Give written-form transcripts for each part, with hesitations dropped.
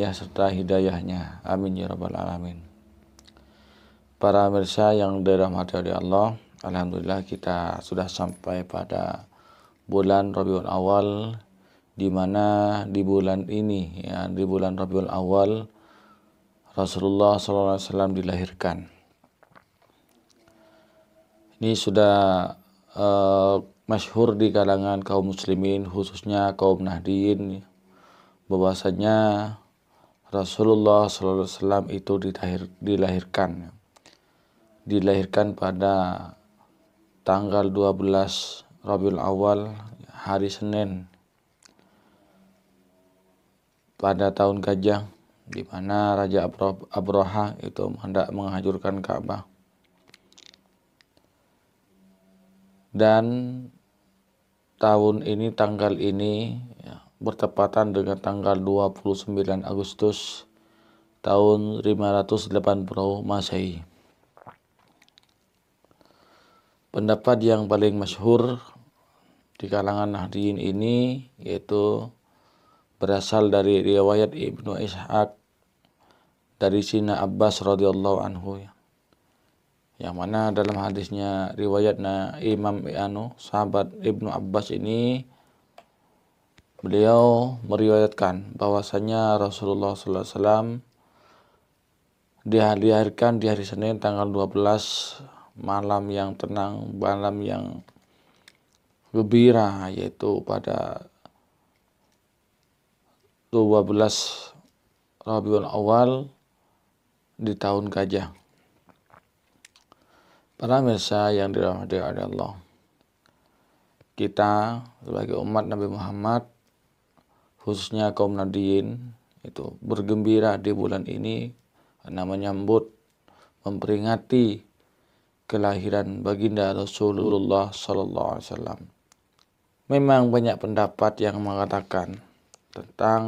ya serta hidayahnya. Amin ya rabbal alamin. Para pemirsa yang dirahmati oleh Allah, alhamdulillah kita sudah sampai pada bulan Rabiul Awal, di mana di bulan ini ya, di bulan Rabiul Awal Rasulullah SAW dilahirkan. Ini sudah masyhur di kalangan kaum muslimin, khususnya kaum Nahdien, bahwasanya Rasulullah SAW itu dilahirkan pada tanggal 12 Rabiul Awal, hari Senin, pada tahun Gajah, di mana Raja Abraha itu hendak menghancurkan Ka'bah. Dan tahun ini, tanggal ini ya, bertepatan dengan tanggal 29 Agustus tahun 580 Masehi. Pendapat yang paling masyhur di kalangan Nahdien ini yaitu berasal dari riwayat Ibnu Ishaq dari Sina Abbas radhiyallahu anhu, yang mana dalam hadisnya riwayatnya Imam sahabat Ibnu Abbas ini, beliau meriwayatkan bahwasanya Rasulullah SAW dilahirkan di hari Senin tanggal 12, malam yang tenang, malam yang gembira, yaitu pada 12 Rabiul Awal di tahun Gajah. Para pemirsa yang dirahmati oleh Allah, kita sebagai umat Nabi Muhammad, khususnya kaum Nahdien, itu bergembira di bulan ini karena menyambut, memperingati kelahiran baginda Rasulullah SAW. Memang banyak pendapat yang mengatakan tentang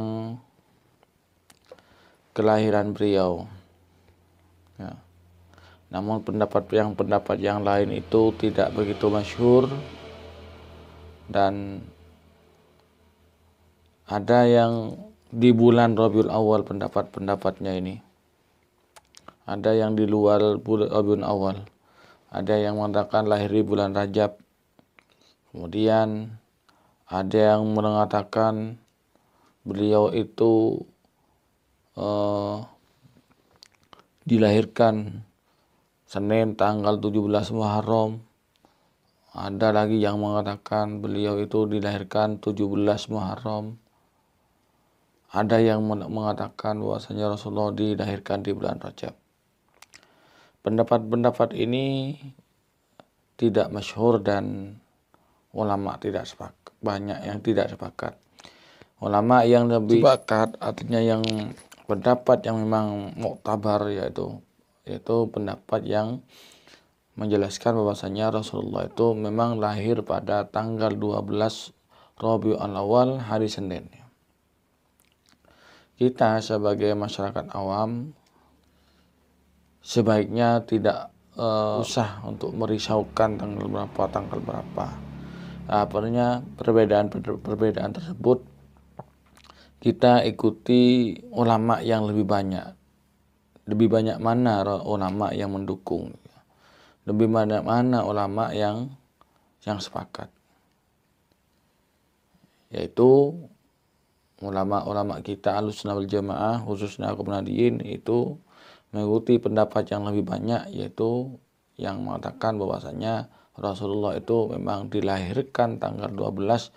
kelahiran beliau. Ya. Namun pendapat yang lain itu tidak begitu masyhur, dan ada yang di bulan Rabiul Awal pendapat-pendapatnya ini. Ada yang di luar bulan Rabiul Awal. Ada yang mengatakan lahir di bulan Rajab. Kemudian ada yang mengatakan beliau itu dilahirkan Senin tanggal 17 Muharram. Ada lagi yang mengatakan beliau itu dilahirkan 17 Muharram. Ada yang mengatakan bahwasanya Rasulullah dilahirkan di bulan Rajab. Pendapat-pendapat ini tidak masyhur dan ulama tidak sepakat. Banyak yang tidak sepakat. Ulama yang lebih sepakat, artinya yang pendapat yang memang muktabar, yaitu pendapat yang menjelaskan bahwasanya Rasulullah itu memang lahir pada tanggal 12 Rabiul Awal, hari Senin. Kita sebagai masyarakat awam sebaiknya tidak usah untuk merisaukan tanggal berapa. Apanya perbedaan tersebut kita ikuti ulama yang lebih banyak. Lebih banyak mana ulama yang mendukung? Lebih banyak mana ulama yang sepakat? Yaitu ulama-ulama kita Ahlussunnah wal Jamaah, khususnya kaum Nahdien, itu mengikuti pendapat yang lebih banyak, yaitu yang mengatakan bahwasanya Rasulullah itu memang dilahirkan tanggal 12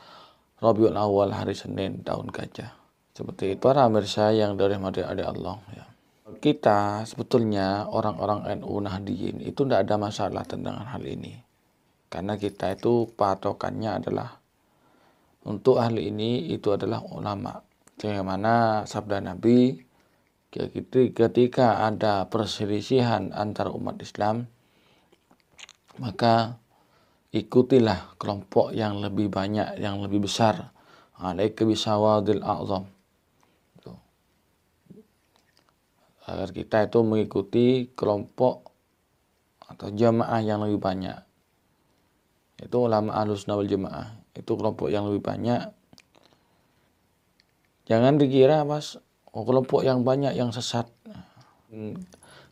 Rabiul Awal, hari Senin, tahun Gajah. Seperti itu para pemirsa yang dirahmati oleh Allah ya. Kita sebetulnya orang-orang NU Nahdien itu tidak ada masalah tentang hal ini. Karena kita itu patokannya adalah untuk hal ini itu adalah ulama. Bagaimana sabda Nabi, ketika ada perselisihan antara umat Islam, maka ikutilah kelompok yang lebih banyak, yang lebih besar. Alaika bisawadil a'zam. Agar kita itu mengikuti kelompok atau jamaah yang lebih banyak. Itu ulama Ahlussunnah wal Jamaah. Itu kelompok yang lebih banyak. Jangan dikira kelompok yang banyak yang sesat.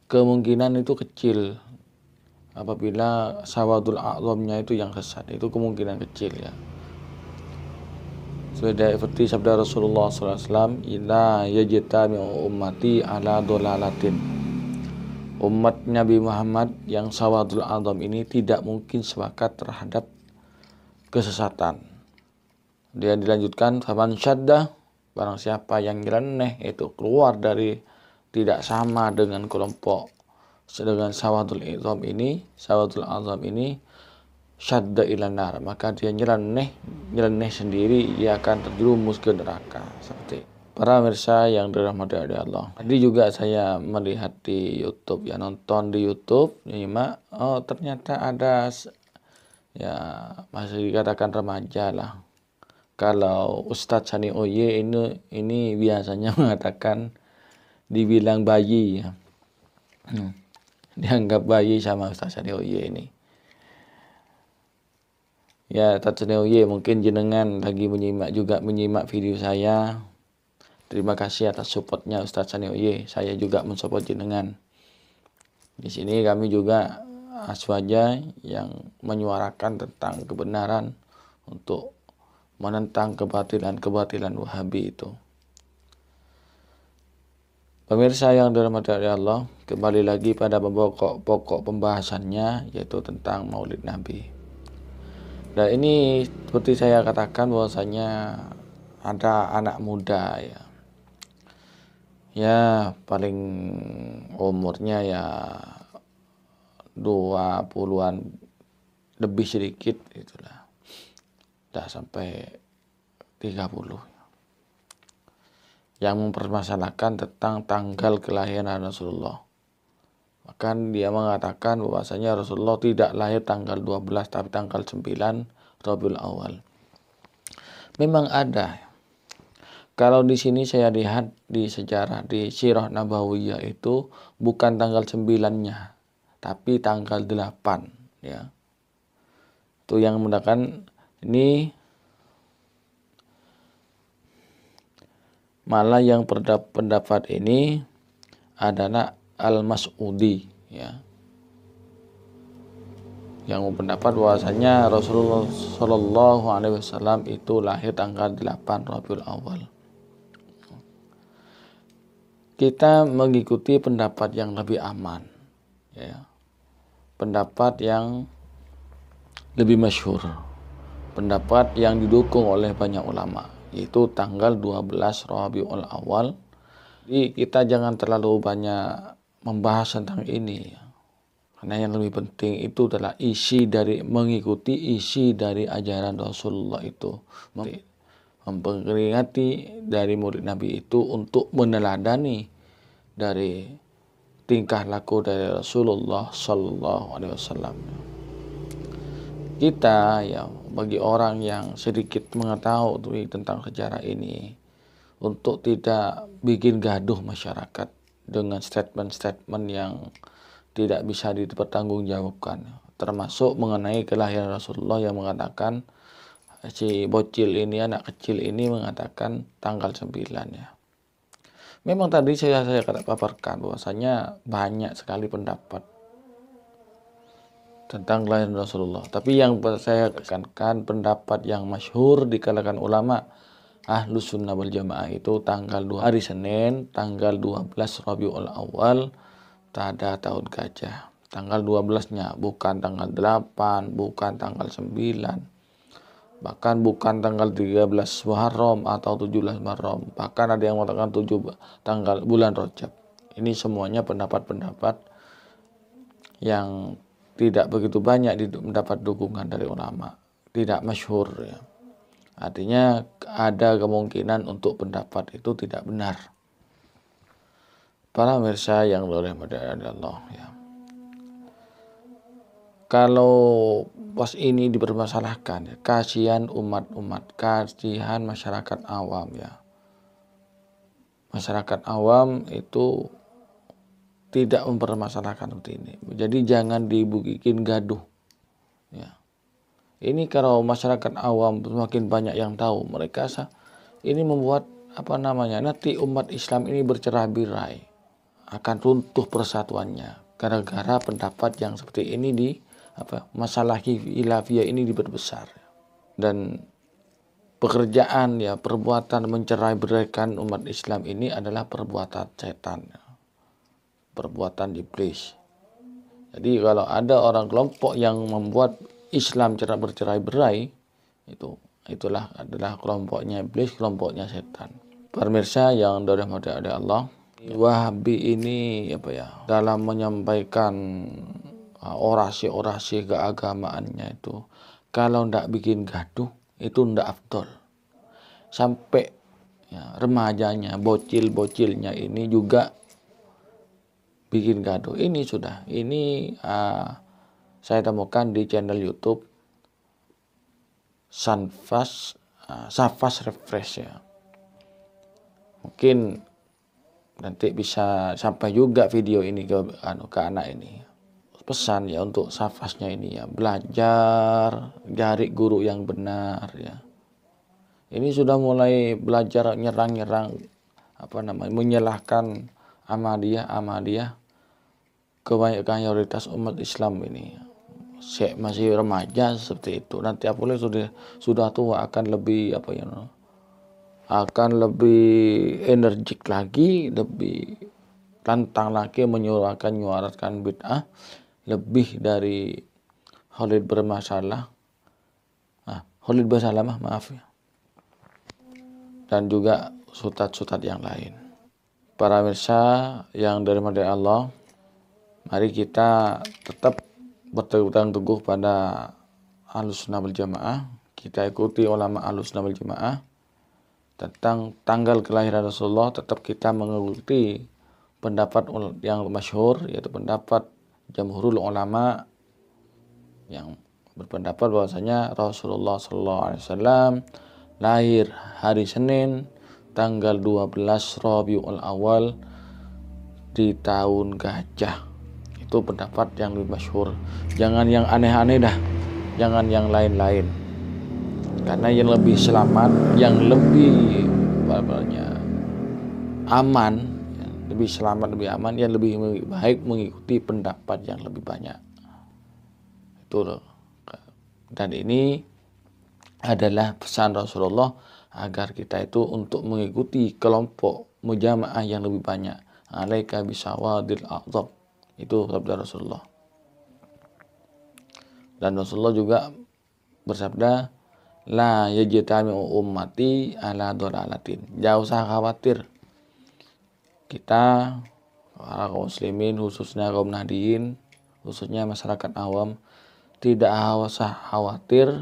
Kemungkinan itu kecil apabila sawadul a'zamnya itu yang sesat, itu kemungkinan kecil ya. Seperti sabda Rasulullah SAW, "Ila yajtami'u ummati ala dolalatin." Umat Nabi Muhammad yang sawadul a'zam ini tidak mungkin sepakat terhadap kesesatan. Dia dilanjutkan, "Faman syadda," barang siapa yang nyeleneh itu keluar dari tidak sama dengan kelompok dengan sawadul azam ini, syadda ilan nar, maka dia nyeleneh sendiri, dia akan terjerumus ke neraka. Seperti para pemirsa yang dirahmati oleh Allah. Tadi juga saya melihat di YouTube ya, nonton di YouTube, nyimak, oh ternyata ada ya masih dikatakan remaja lah. Kalau Ustadz Sani Oye ini biasanya mengatakan dibilang bayi ya. Dianggap bayi sama Ustaz Sani Oye ini. Ya, Ustaz Sani Oye, mungkin jenengan lagi menyimak video saya. Terima kasih atas supportnya Ustaz Sani Oye. Saya juga mensupport jenengan. Di sini kami juga aswaja yang menyuarakan tentang kebenaran untuk menentang kebatilan Wahabi itu. Pemirsa yang dirahmati Allah, kembali lagi pada pokok pembahasannya, yaitu tentang Maulid Nabi. Dan ini seperti saya katakan bahwasanya ada anak muda ya paling umurnya ya 20-an lebih sedikit itulah, tidak sampai 30, yang mempermasalahkan tentang tanggal kelahiran Rasulullah. Bahkan dia mengatakan bahwasanya Rasulullah tidak lahir tanggal 12 tapi tanggal 9 Rabiul Awal. Memang ada. Kalau di sini saya lihat di sejarah di Sirah Nabawiyah itu bukan tanggal 9-nya tapi tanggal 8 ya. Itu yang mengatakan ini malah yang pendapat ini adalah Al-Mas'udi ya, yang berpendapat bahwasanya Rasulullah Shallallahu Alaihi Wasallam itu lahir tanggal 8 Rabiul Awal. Kita mengikuti pendapat yang lebih aman ya, pendapat yang lebih masyhur, pendapat yang didukung oleh banyak ulama, yaitu tanggal 12 Rabiul Awal. Jadi kita jangan terlalu banyak membahas tentang ini ya. Karena yang lebih penting itu adalah mengikuti isi dari ajaran Rasulullah itu, memperingati dari Maulid Nabi itu untuk meneladani dari tingkah laku dari Rasulullah Sallallahu Alaihi Wasallam. Kita ya, bagi orang yang sedikit mengetahui tentang sejarah ini, untuk tidak bikin gaduh masyarakat dengan statement-statement yang tidak bisa dipertanggungjawabkan, termasuk mengenai kelahiran Rasulullah yang mengatakan si bocil ini, anak kecil ini mengatakan tanggal 9 ya. Memang tadi saya paparkan bahwasanya banyak sekali pendapat tentang kelahiran Rasulullah, tapi yang saya tekankan pendapat yang masyhur di kalangan ulama Ahlus Sunnah wal Jamaah itu tanggal 2 hari Senin, tanggal 12 Rabiul Awal, tada tahun gajah. Tanggal 12-nya, bukan tanggal 8, bukan tanggal 9, bahkan bukan tanggal 13 Muharram atau 17 Muharram, bahkan ada yang mengatakan 7 tanggal bulan Rajab. Ini semuanya pendapat-pendapat yang tidak begitu banyak mendapat dukungan dari ulama, tidak masyhur ya. Artinya ada kemungkinan untuk pendapat itu tidak benar. Para pemirsa yang dirahmati Allah ya. Kalau pas ini dipermasalahkan ya, kasihan umat-umat, kasihan masyarakat awam ya. Masyarakat awam itu tidak mempermasalahkan seperti ini. Jadi jangan dibikin gaduh ya. Ini kalau masyarakat awam semakin banyak yang tahu, mereka ini membuat nanti umat Islam ini bercerai-berai, akan runtuh persatuannya gara-gara pendapat yang seperti ini masalah khilafiyah ini diperbesar. Dan pekerjaan perbuatan mencerai-beraikan umat Islam ini adalah perbuatan setan, perbuatan iblis. Jadi kalau ada orang kelompok yang membuat Islam bercerai-berai, itulah adalah kelompoknya iblis, kelompoknya setan. Pemirsa yang dirahmati oleh Allah, Wahabi ini dalam menyampaikan orasi-orasi keagamaannya itu, kalau ndak bikin gaduh itu ndak afdol. Sampai remajanya, bocil-bocilnya ini juga bikin gaduh. Ini saya temukan di channel YouTube Safas Refresh ya. Mungkin nanti bisa sampai juga video ini ke anak ini. Pesan untuk Safasnya ini belajar cari guru yang benar ya. Ini sudah mulai belajar nyerang-nyerang menyalahkan Ahmadiyah kebanyakan mayoritas umat Islam ini. Masih remaja seperti itu. Nanti apalagi sudah tua akan lebih akan lebih energik lagi, lebih tantang lagi menyuarakan bid'ah lebih dari Khalid bermasalah. Khalid bersalamah, maaf ya. Dan juga sutat-sutat yang lain. Para pemirsa yang dirahmati Allah, mari kita tetap berpegang teguh pada Ahlussunnah wal Jamaah. Kita ikuti ulama Ahlussunnah wal Jamaah. Tentang tanggal kelahiran Rasulullah, tetap kita mengikuti pendapat yang masyhur, yaitu pendapat Jamhurul Ulama yang berpendapat bahwasanya Rasulullah SAW lahir hari Senin tanggal 12 Rabiul Awal di tahun gajah. Itu pendapat yang lebih masyhur. Jangan yang aneh-aneh dah, jangan yang lain-lain. Karena yang lebih selamat, yang lebih aman, lebih selamat, lebih aman, yang lebih baik mengikuti pendapat yang lebih banyak. Dan ini adalah pesan Rasulullah agar kita itu untuk mengikuti kelompok mujamaah yang lebih banyak. Alaika bisawadil a'dzab. Itu sabda Rasulullah. Dan Rasulullah juga bersabda, la yajtami'u ummati ala dhalalatin. Jangan usah khawatir. Kita para kaum muslimin, khususnya kaum Nahdliyin, khususnya masyarakat awam, tidak usah khawatir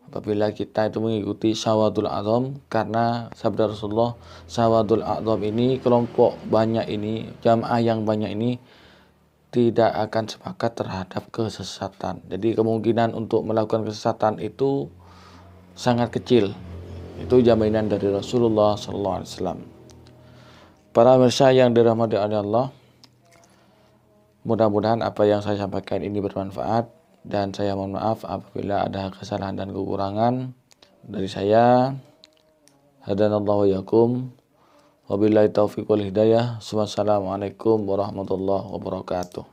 apabila kita itu mengikuti Sawadul A'dzam, karena sabda Rasulullah, Sawadul A'dzam ini, kelompok banyak ini, jamaah yang banyak ini tidak akan sepakat terhadap kesesatan. Jadi kemungkinan untuk melakukan kesesatan itu sangat kecil. Itu jaminan dari Rasulullah SAW. Para pemirsa yang dirahmati oleh Allah, mudah-mudahan apa yang saya sampaikan ini bermanfaat, dan saya mohon maaf apabila ada kesalahan dan kekurangan dari saya. Hadanallahu yakum. Wabillahi taufiq wal hidayah. Wassalamualaikum warahmatullahi wabarakatuh.